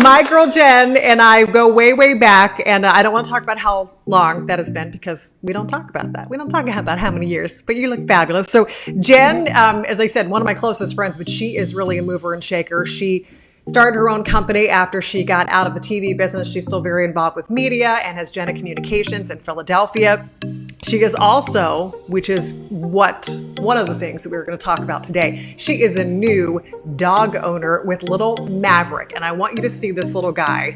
My girl Jen and I go way, way back, and I don't want to talk about how long that has been because we don't talk about that. We don't talk about how many years, but you look fabulous. So Jen, as I said, one of my closest friends, but she is really a mover and shaker. She started her own company after she got out of the TV business. She's still very involved with media and has Jenna Communications in Philadelphia. She is also, which is one of the things that we're going to talk about today, she is a new dog owner with little Maverick. And I want you to see this little guy.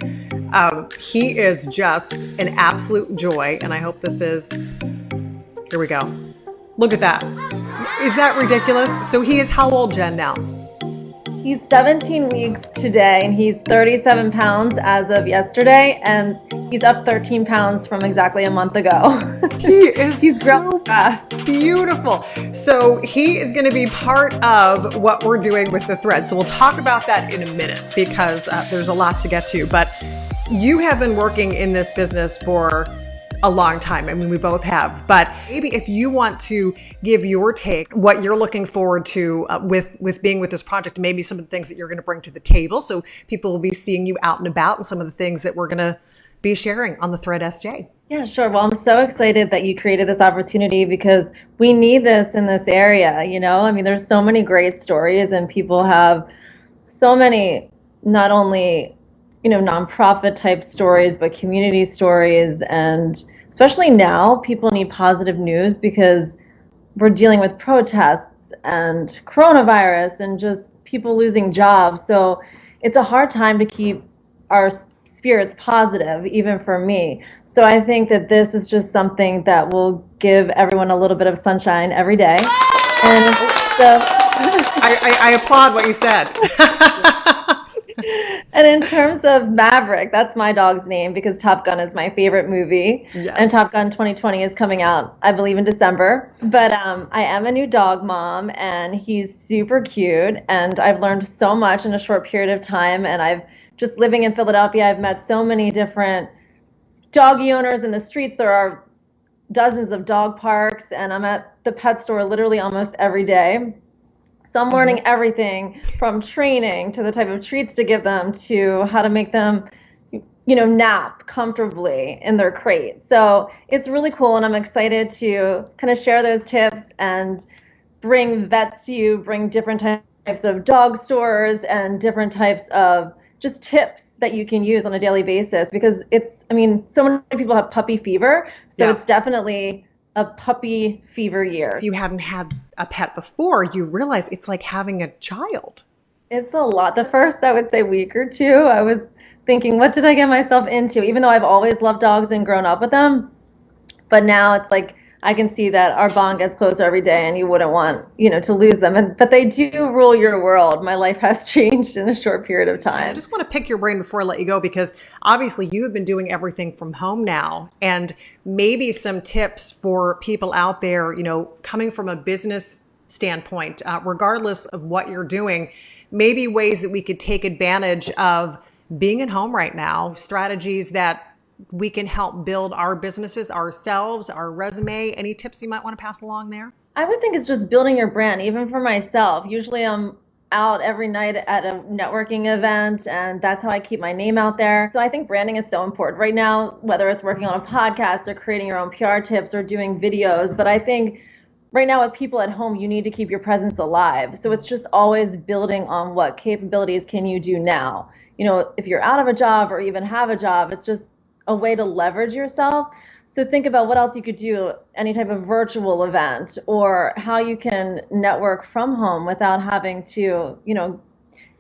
He is just an absolute joy. And I hope this is, here we go. Look at that. Is that ridiculous? So he is how old, Jen, now? He's 17 weeks today, and he's 37 pounds as of yesterday, and he's up 13 pounds from exactly a month ago. He's so beautiful. So he is going to be part of what we're doing with the thread. So we'll talk about that in a minute because there's a lot to get to. But you have been working in this business for a long time. I mean, we both have, but maybe if you want to give your take, what you're looking forward to with being with this project, maybe some of the things that you're going to bring to the table. So people will be seeing you out and about and some of the things that we're going to be sharing on the Thread SJ. Yeah, sure. Well, I'm so excited that you created this opportunity because we need this in this area. You know, I mean, there's so many great stories and people have so many, not only nonprofit type stories, but community stories. And especially now, people need positive news because we're dealing with protests and coronavirus and just people losing jobs. So it's a hard time to keep our spirits positive, even for me. So I think that this is just something that will give everyone a little bit of sunshine every day. And so I applaud what you said. And in terms of Maverick, that's my dog's name because Top Gun is my favorite movie. Yes. And Top Gun 2020 is coming out, I believe, in December. But I am a new dog mom, and he's super cute. And I've learned so much in a short period of time. And I've just living in Philadelphia, I've met so many different doggy owners in the streets. There are dozens of dog parks, and I'm at the pet store literally almost every day. So I'm learning everything from training to the type of treats to give them to how to make them, nap comfortably in their crate. So it's really cool, and I'm excited to kind of share those tips and bring vets to you, bring different types of dog stores and different types of just tips that you can use on a daily basis because so many people have puppy fever. So It's definitely a puppy fever year. If you haven't had a pet before, you realize it's like having a child. It's a lot. The first, I would say, week or two, I was thinking, what did I get myself into? Even though I've always loved dogs and grown up with them. But now it's like I can see that our bond gets closer every day and you wouldn't want, to lose them. But they do rule your world. My life has changed in a short period of time. I just want to pick your brain before I let you go because obviously you have been doing everything from home now, and maybe some tips for people out there, coming from a business standpoint, regardless of what you're doing, maybe ways that we could take advantage of being at home right now, strategies that we can help build our businesses ourselves, our resume. Any tips you might want to pass along there? I would think it's just building your brand, even for myself. Usually I'm out every night at a networking event, and that's how I keep my name out there. So I think branding is so important right now, whether it's working on a podcast or creating your own PR tips or doing videos. But I think right now with people at home, you need to keep your presence alive. So it's just always building on what capabilities can you do now. If you're out of a job or even have a job, it's just a way to leverage yourself. So think about what else you could do, any type of virtual event, or how you can network from home without having to,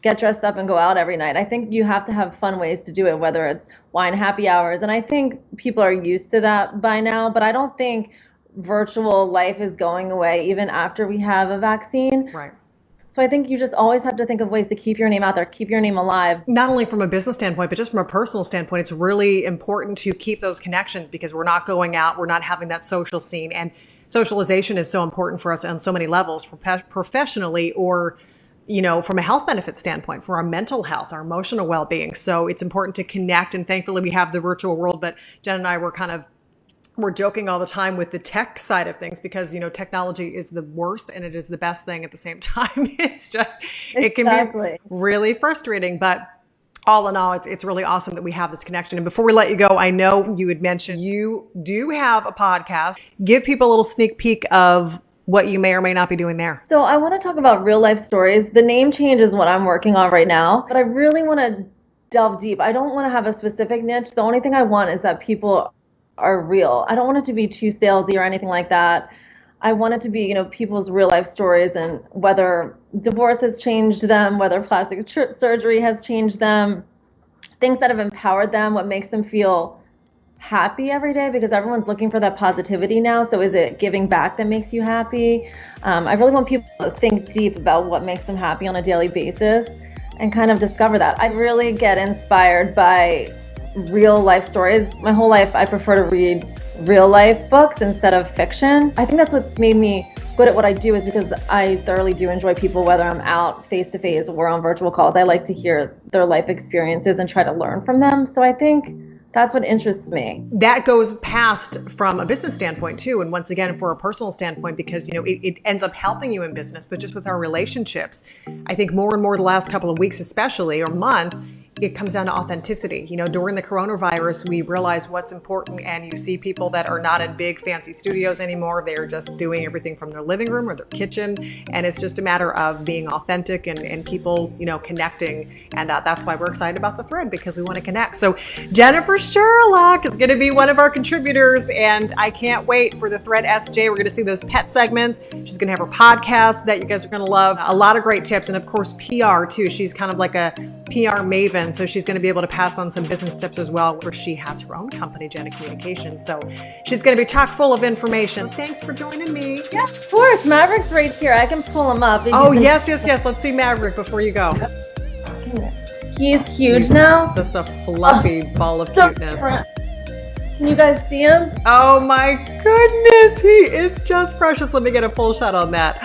get dressed up and go out every night. I think you have to have fun ways to do it, whether it's wine happy hours. And I think people are used to that by now, but I don't think virtual life is going away even after we have a vaccine. Right. So I think you just always have to think of ways to keep your name out there, keep your name alive. Not only from a business standpoint, but just from a personal standpoint, it's really important to keep those connections because we're not going out, we're not having that social scene. And socialization is so important for us on so many levels, professionally or, from a health benefit standpoint, for our mental health, our emotional well-being. So it's important to connect. And thankfully we have the virtual world, but Jen and I we're joking all the time with the tech side of things because, technology is the worst and it is the best thing at the same time. It can be really frustrating. But all in all, it's really awesome that we have this connection. And before we let you go, I know you had mentioned you do have a podcast. Give people a little sneak peek of what you may or may not be doing there. So I want to talk about real life stories. The name change is what I'm working on right now, but I really want to delve deep. I don't want to have a specific niche. The only thing I want is that people are real. I don't want it to be too salesy or anything like that. I want it to be, people's real life stories, and whether divorce has changed them, whether plastic surgery has changed them, things that have empowered them, what makes them feel happy every day, because everyone's looking for that positivity now. So is it giving back that makes you happy? I really want people to think deep about what makes them happy on a daily basis and kind of discover that. I really get inspired by real life stories. My whole life, I prefer to read real life books instead of fiction. I think that's what's made me good at what I do, is because I thoroughly do enjoy people, whether I'm out face to face or on virtual calls. I like to hear their life experiences and try to learn from them. So I think that's what interests me. That goes past from a business standpoint too. And once again, for a personal standpoint, because, it ends up helping you in business, but just with our relationships, I think more and more the last couple of weeks, especially, or months, it comes down to authenticity. During the coronavirus, we realize what's important, and you see people that are not in big fancy studios anymore. They're just doing everything from their living room or their kitchen. And it's just a matter of being authentic and people, connecting. And that's why we're excited about the thread, because we want to connect. So Jennifer Sherlock is going to be one of our contributors, and I can't wait for the thread SJ. We're going to see those pet segments. She's going to have her podcast that you guys are going to love. A lot of great tips. And of course, PR too. She's kind of like a PR maven. So she's going to be able to pass on some business tips as well, where she has her own company, Jenna Communications. So she's going to be chock full of information. Thanks for joining me. Yeah, of course. Maverick's right here. I can pull him up. Oh, yes. Let's see Maverick before you go. He's huge now. Just a fluffy ball of cuteness. Can you guys see him? Oh my goodness. He is just precious. Let me get a full shot on that.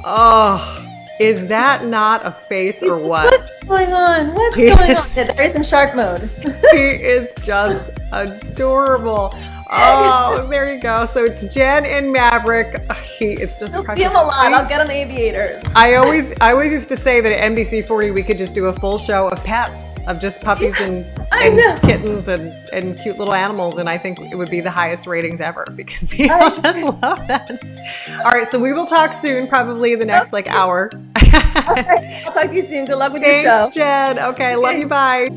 Oh, is that not a face or what? What's going on? What's going on? There he's in shark mode. He is just adorable. Oh, there you go. So it's Jen and Maverick. He is just You'll precious. see him a lot. I'll get him aviators. I always used to say that at NBC 40 we could just do a full show of pets, of just puppies and kittens and cute little animals, and I think it would be the highest ratings ever, because people just love that. All right, so we will talk soon, probably in the next hour. Okay, I'll talk to you soon. Good luck with your show. Thanks, Jen. Okay, love you. Bye.